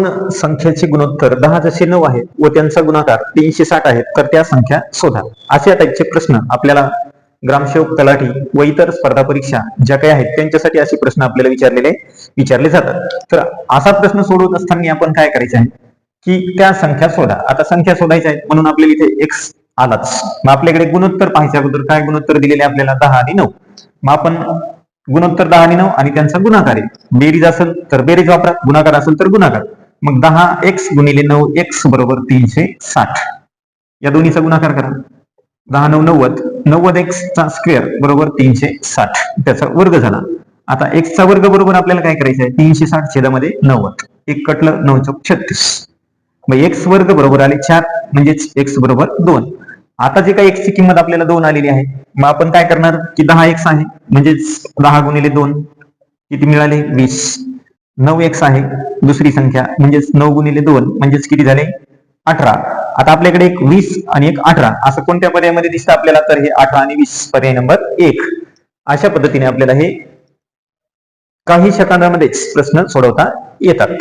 संख्येचे गुणोत्तर 10 आहे व त्यांचा गुणाकार 360 आहे तर त्या संख्या शोधा. अशा टाईपचे प्रश्न आपल्याला ग्रामसेवक, तलाठी व इतर स्पर्धा परीक्षा ज्या काही आहेत त्यांच्यासाठी असे प्रश्न आपल्याला विचारले जातात. तर असा प्रश्न सोडवत असताना आपण काय करायचे आहे की त्या संख्या शोधा. आता संख्या शोधायच्या आहेत म्हणून आपल्याला इथे x आलाच. मग आपल्याकडे गुणोत्तर पाहायच्या अगोदर काय गुणोत्तर दिलेले आपल्याला 10 आणि 9. मग आपण गुणोत्तर 10 आणि 9 आणि त्यांचा गुणाकार आहे. बेरीज असेल तर बेरीज वापरा, गुणाकार असेल तर गुणाकार. मग 10x गुणिले 9x बरोबर 360. या दोन्हीचा गुणाकार करा. 10 9 90, 90x चा स्क्वेअर बरोबर 360, त्याचा वर्ग झाला. आता x चा वर्ग बरोबर आपल्याला काय करायचं आहे, 360 छेदामध्ये 90, एक कटलं 9 चौक 36. मग x वर्ग बरोबर आले 4, म्हणजेच x बरोबर 2. आता जे काही x ची किंमत आपल्याला 2 आलेली आहे, मग आपण काय करणार की 10x आहे म्हणजेच 10 गुणिले 2 किती मिळाले 20. 9x आहे दुसरी संख्या म्हणजेच 9 गुणिले 2 म्हणजेच किती झाले 18. आता आपल्याकडे एक 20 आणि एक 18 असं कोणत्या पर्यायामध्ये दिसतं आपल्याला, तर हे 18 आणि 20 पर्याय नंबर 1. अशा पद्धतीने आपल्याला हे काही सेकंदामध्येच प्रश्न सोडवता येतात.